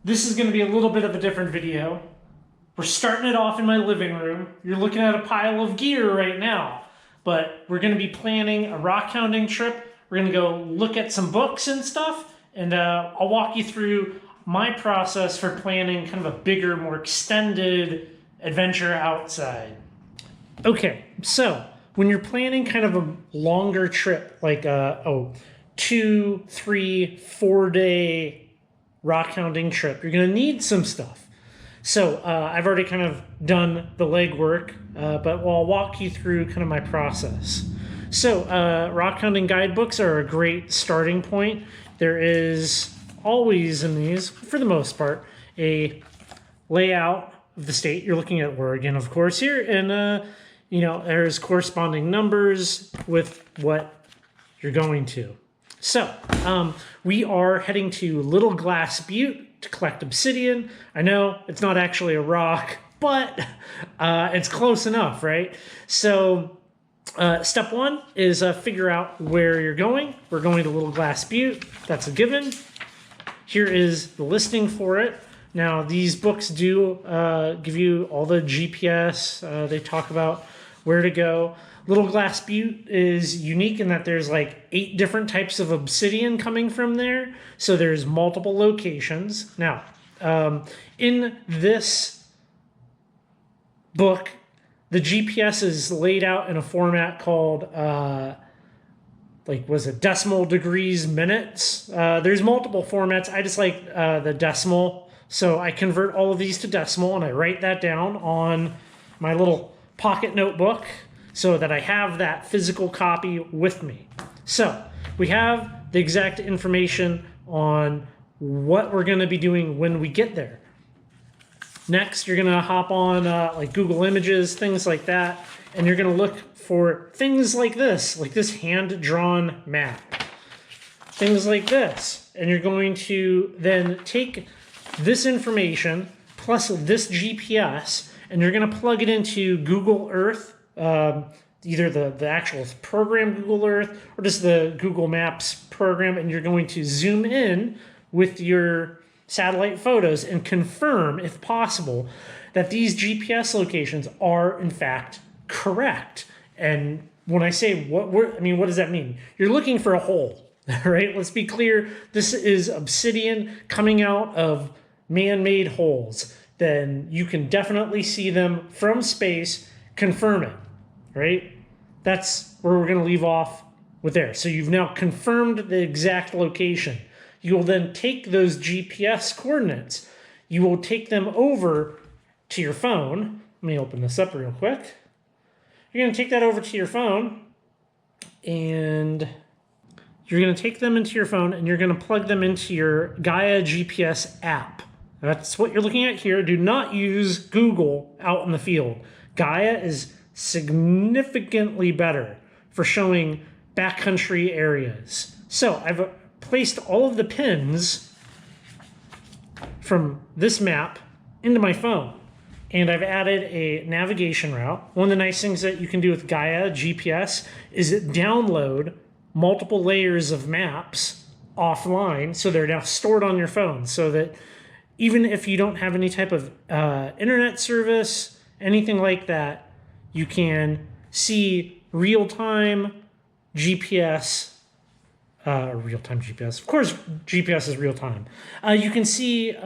This is going to be a little bit of a different video. We're starting it off in my living room. You're looking at a pile of gear right now, but we're going to be planning a rock hounding trip. We're going to go look at some books and stuff, and I'll walk you through my process for planning kind of a bigger, more extended adventure outside. Okay, so when you're planning kind of a longer trip, like 2, 3, 4 day rock hounding trip, you're going to need some stuff. So I've already kind of done the legwork, but I'll walk you through kind of my process. So rock hounding guidebooks are a great starting point. There is always in these, for the most part, a layout of the state. You're looking at Oregon, of course, here, and there's corresponding numbers with what you're going to. So, we are heading to Little Glass Butte to collect obsidian. I know it's not actually a rock, but it's close enough, right? So, step one is figure out where you're going. We're going to Little Glass Butte. That's a given. Here is the listing for it. Now, these books do give you all the GPS. They talk about where to go. Little Glass Butte is unique in that there's like 8 different types of obsidian coming from there. So there's multiple locations. Now, in this book, the GPS is laid out in a format called, decimal degrees minutes? There's multiple formats. I just like the decimal. So I convert all of these to decimal and I write that down on my little pocket notebook, so that I have that physical copy with me. So we have the exact information on what we're going to be doing when we get there. Next, you're going to hop on Google Images, things like that, and you're going to look for things like this hand-drawn map. Things like this. And you're going to then take this information plus this GPS, and you're going to plug it into Google Earth, either the actual program Google Earth or just the Google Maps program, and you're going to zoom in with your satellite photos and confirm, if possible, that these GPS locations are in fact correct. And when I say what does that mean? You're looking for a hole, right? Let's be clear. This is obsidian coming out of man-made holes. Then you can definitely see them from space. Confirm it, right? That's where we're going to leave off with there. So you've now confirmed the exact location. You will then take those GPS coordinates. You will take them over to your phone. Let me open this up real quick. You're going to take that over to your phone, and you're going to take them into your phone, and you're going to plug them into your Gaia GPS app. That's what you're looking at here. Do not use Google out in the field. Gaia is significantly better for showing backcountry areas. So I've placed all of the pins from this map into my phone, and I've added a navigation route. One of the nice things that you can do with Gaia GPS is download multiple layers of maps offline, so they're now stored on your phone, so that even if you don't have any type of internet service, anything like that, you can see real-time GPS. Real-time GPS. Of course, GPS is real-time. You can see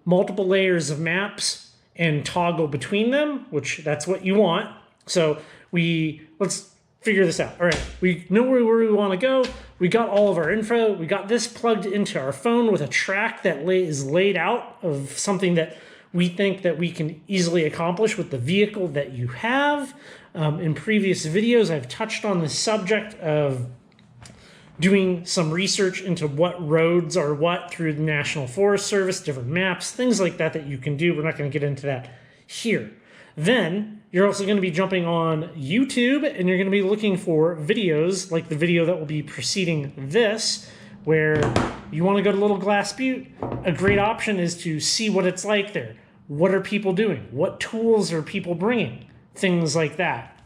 multiple layers of maps and toggle between them, which that's what you want. So let's figure this out. All right, we know where we want to go. We got all of our info. We got this plugged into our phone with a track that is laid out of something that we think that we can easily accomplish with the vehicle that you have. In previous videos, I've touched on the subject of doing some research into what roads are what through the National Forest Service, different maps, things like that you can do. We're not going to get into that here. Then you're also going to be jumping on YouTube, and you're going to be looking for videos like the video that will be preceding this, where you want to go to Little Glass Butte. A great option is to see what it's like there. What are people doing? What tools are people bringing? Things like that.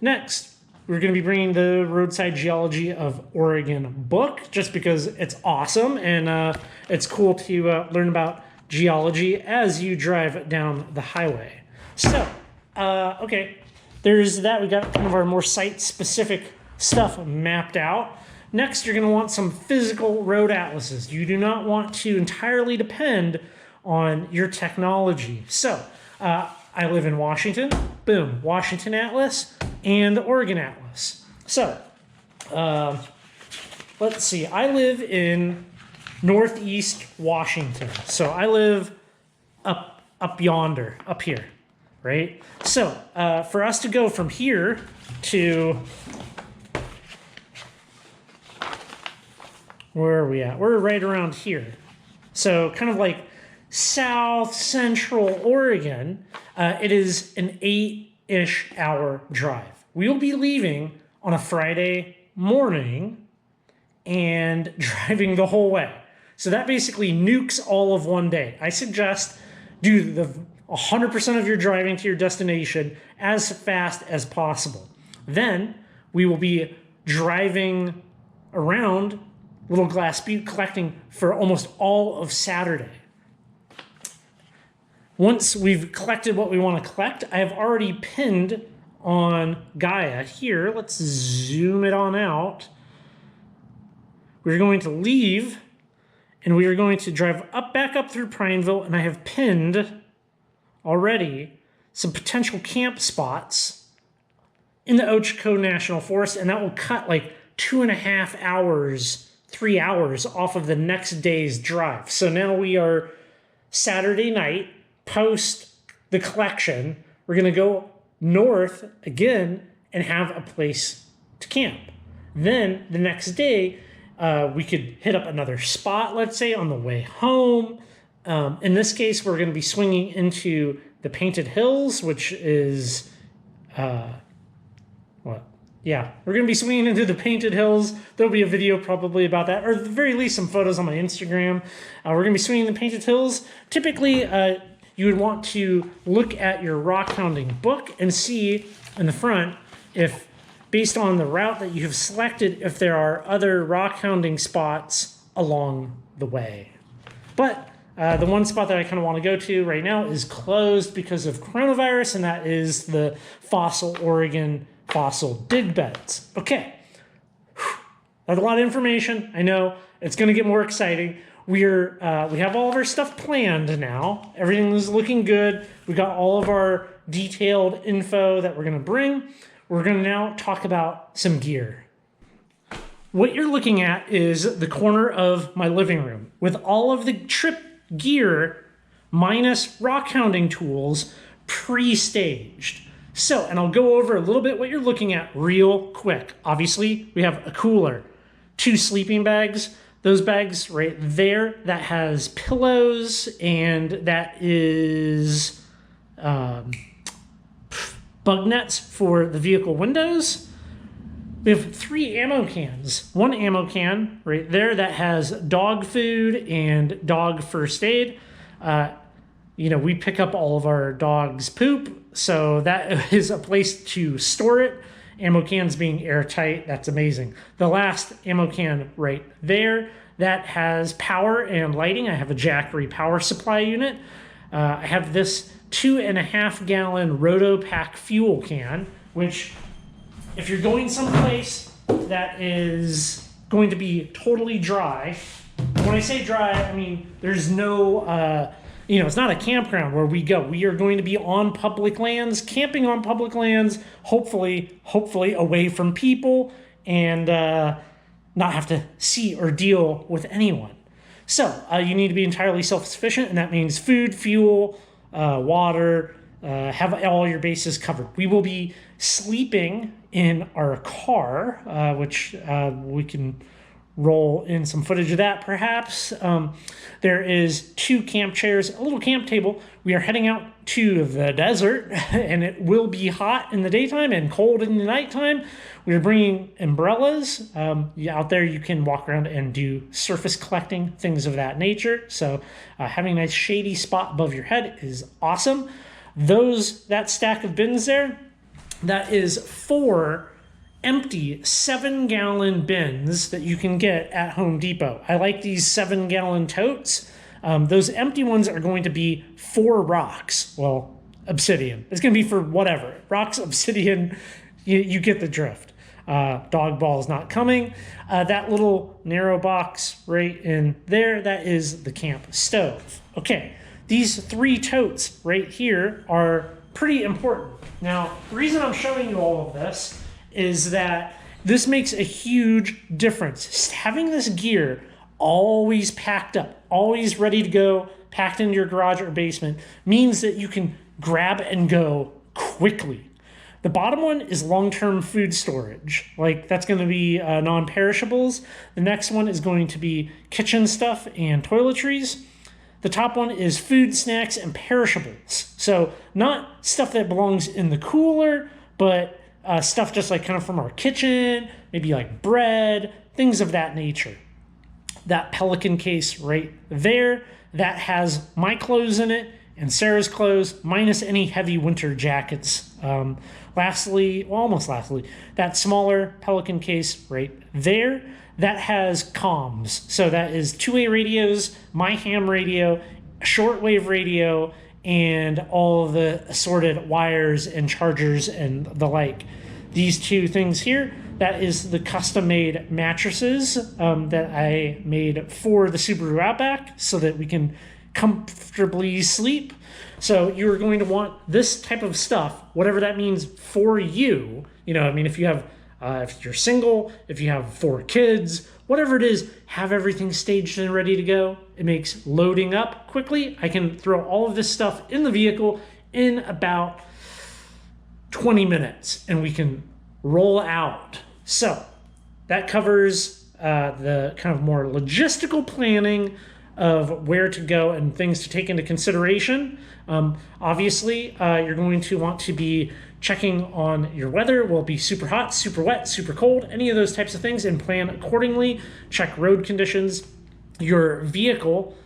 Next, we're going to be bringing the Roadside Geology of Oregon book, just because it's awesome, and it's cool to learn about geology as you drive down the highway. So, okay, there's that. We got kind of our more site-specific stuff mapped out. Next, you're going to want some physical road atlases. You do not want to entirely depend on your technology. So, I live in Washington. Boom, Washington Atlas and the Oregon Atlas. So, let's see. I live in Northeast Washington. So I live up yonder, up here, right? So for us to go from here to, where are we at? We're right around here. So kind of like south central Oregon. It is an 8-ish hour drive. We will be leaving on a Friday morning and driving the whole way. So that basically nukes all of one day. I suggest do the 100% of your driving to your destination as fast as possible. Then we will be driving around Little Glass Butte collecting for almost all of Saturday. Once we've collected what we want to collect, I have already pinned on Gaia here. Let's zoom it on out. We're going to leave and we are going to drive back up through Prineville, and I have pinned already some potential camp spots in the Ochoco National Forest, and that will cut like 2.5 hours, 3 hours off of the next day's drive. So now we are Saturday night, post the collection. We're going to go north again and have a place to camp. Then the next day, we could hit up another spot, let's say, on the way home. In this case, we're going to be swinging into the Painted Hills, which is, we're going to be swinging into the Painted Hills. There'll be a video probably about that, or at the very least, some photos on my Instagram. We're going to be swinging the Painted Hills. Typically, you would want to look at your Rockhounding book and see in the front if, based on the route that you have selected, if there are other Rockhounding spots along the way. But the one spot that I kind of want to go to right now is closed because of coronavirus, and that is the Fossil Oregon fossil dig beds. Okay, that's a lot of information. I know it's going to get more exciting. We have all of our stuff planned now. Everything is looking good. We got all of our detailed info that we're going to bring. We're going to now talk about some gear. What you're looking at is the corner of my living room with all of the trip gear minus Rockhounding tools pre-staged. So, and I'll go over a little bit what you're looking at real quick. Obviously, we have a cooler, 2 sleeping bags. Those bags right there, that has pillows, and that is bug nets for the vehicle windows. We have 3 ammo cans. 1 ammo can right there that has dog food and dog first aid. We pick up all of our dog's poop, so that is a place to store it. Ammo cans being airtight, that's amazing. The last ammo can right there, that has power and lighting. I have a Jackery power supply unit. I have this 2.5 gallon Rotopack fuel can, which if you're going someplace that is going to be totally dry, when I say dry, I mean there's no, it's not a campground where we go. We are going to be on public lands, camping on public lands, hopefully away from people, and not have to see or deal with anyone. So you need to be entirely self-sufficient, and that means food, fuel, water, have all your bases covered. We will be sleeping in our car, which we can roll in some footage of that perhaps. There is 2 camp chairs, a little camp table. We are heading out to the desert, and it will be hot in the daytime and cold in the nighttime. We are bringing umbrellas. Out there you can walk around and do surface collecting, things of that nature. So having a nice shady spot above your head is awesome. That stack of bins there, that is for empty 7-gallon bins that you can get at Home Depot. I like these 7-gallon totes. Those empty ones are going to be for rocks. Well, obsidian. It's going to be for whatever. Rocks, obsidian, you get the drift. Dog ball's not coming. That little narrow box right in there, that is the camp stove. Okay, these 3 totes right here are pretty important. Now, the reason I'm showing you all of this is that this makes a huge difference. Having this gear always packed up, always ready to go, packed into your garage or basement, means that you can grab and go quickly. The bottom one is long-term food storage. Like, that's going to be non-perishables. The next one is going to be kitchen stuff and toiletries. The top one is food, snacks, and perishables. So not stuff that belongs in the cooler, but stuff just like kind of from our kitchen, maybe like bread, things of that nature. That Pelican case right there, that has my clothes in it and Sarah's clothes, minus any heavy winter jackets. Almost lastly, that smaller Pelican case right there, that has comms. So that is 2-way radios, my ham radio, shortwave radio, and all of the assorted wires and chargers and the like. These 2 things here, that is the custom-made mattresses that I made for the Subaru Outback so that we can comfortably sleep. So you're going to want this type of stuff, whatever that means for you. You know, I mean, if you have, if you're single, if you have 4 kids, whatever it is, have everything staged and ready to go. It makes loading up quickly. I can throw all of this stuff in the vehicle in about 20 minutes and we can roll out. So that covers the kind of more logistical planning of where to go and things to take into consideration. Obviously, you're going to want to be checking on your weather. Will it be super hot, super wet, super cold, any of those types of things, and plan accordingly. Check road conditions. Your vehicle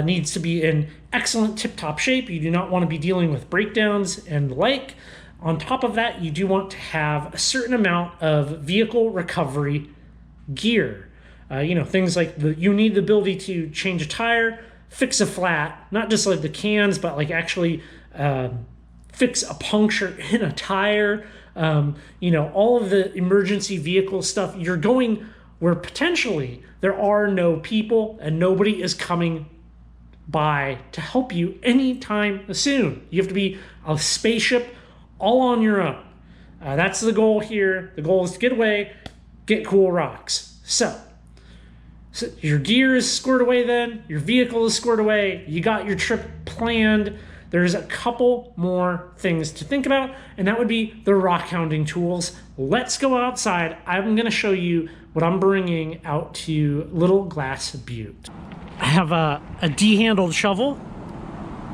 needs to be in excellent tip-top shape. You do not want to be dealing with breakdowns and the like. On top of that, you do want to have a certain amount of vehicle recovery gear. Things like you need the ability to change a tire, fix a flat, not just like the cans, but like actually fix a puncture in a tire. All of the emergency vehicle stuff. You're going where potentially there are no people and nobody is coming by to help you anytime soon. You have to be a spaceship all on your own. That's the goal here. The goal is to get away, get cool rocks. So your gear is squared away then, your vehicle is squared away, you got your trip planned. There's a couple more things to think about, and that would be the rockhounding tools. Let's go outside. I'm going to show you what I'm bringing out to Little Glass Butte. I have a D-handled shovel,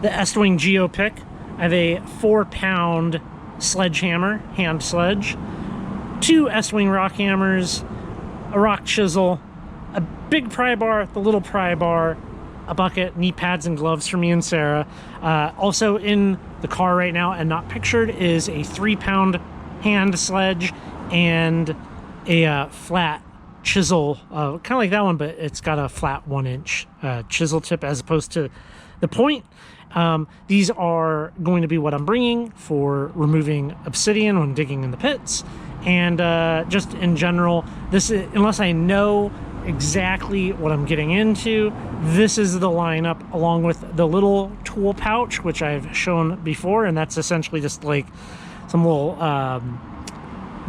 the Estwing Geopick. I have a 4-pound sledgehammer, hand sledge, 2 Estwing rock hammers, a rock chisel, a big pry bar, the little pry bar, a bucket, knee pads and gloves for me and Sarah. Also in the car right now and not pictured is a 3-pound hand sledge and a flat chisel, kind of like that one, but it's got a flat 1-inch chisel tip as opposed to the point. These are going to be what I'm bringing for removing obsidian when digging in the pits. And just in general, this is, unless I know exactly what I'm getting into, this is the lineup along with the little tool pouch, which I've shown before. And that's essentially just like some little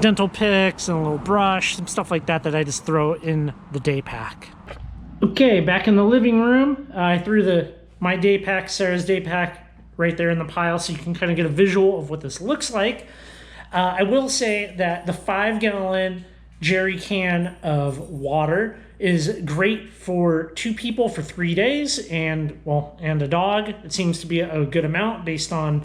dental picks and a little brush, some stuff like that that I just throw in the day pack. Okay, back in the living room, I threw my day pack, Sarah's day pack, right there in the pile so you can kind of get a visual of what this looks like. I will say that the 5-gallon jerry can of water is great for 2 people for 3 days and a dog. It seems to be a good amount based on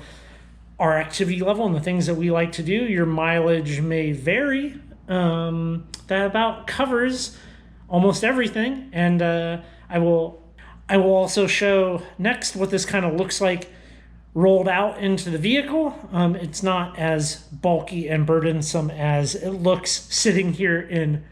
our activity level and the things that we like to do. Your mileage may vary. That about covers almost everything. And I will also show next what this kind of looks like rolled out into the vehicle. It's not as bulky and burdensome as it looks sitting here in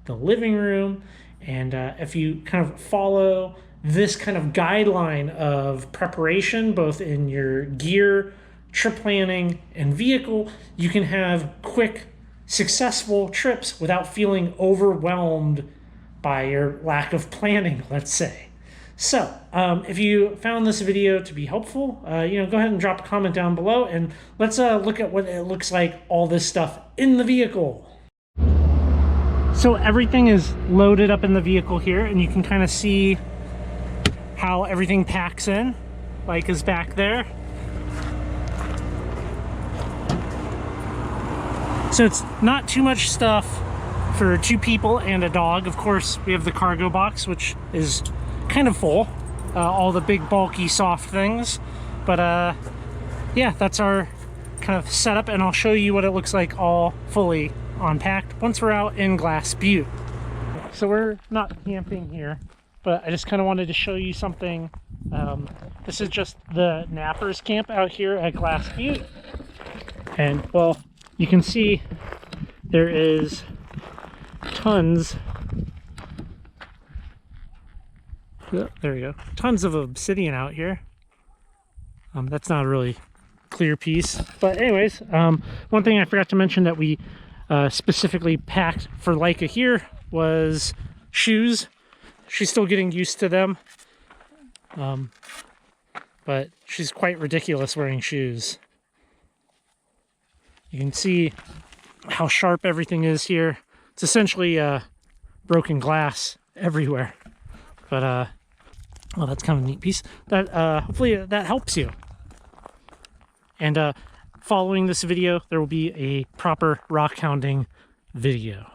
the living room. And if you kind of follow this kind of guideline of preparation, both in your gear, trip planning, and vehicle, you can have quick, successful trips without feeling overwhelmed by your lack of planning, let's say. So, if you found this video to be helpful, go ahead and drop a comment down below, and let's look at what it looks like, all this stuff in the vehicle. So everything is loaded up in the vehicle here, and you can kind of see how everything packs in. Like is back there. So it's not too much stuff for 2 people and a dog. Of course, we have the cargo box, which is kind of full. All the big, bulky, soft things. But yeah, that's our kind of setup, and I'll show you what it looks like all fully unpacked once we're out in Glass Butte. So we're not camping here, but I just kind of wanted to show you something. This is just the Nappers camp out here at Glass Butte. And well, you can see there is tons, there we go, tons of obsidian out here. That's not a really clear piece, but anyways, one thing I forgot to mention that we specifically packed for Leica here was shoes. She's still getting used to them, but she's quite ridiculous wearing shoes. You can see how sharp everything is here. It's essentially broken glass everywhere, but well, that's kind of a neat piece. That hopefully that helps you. And following this video, there will be a proper rock hounding video.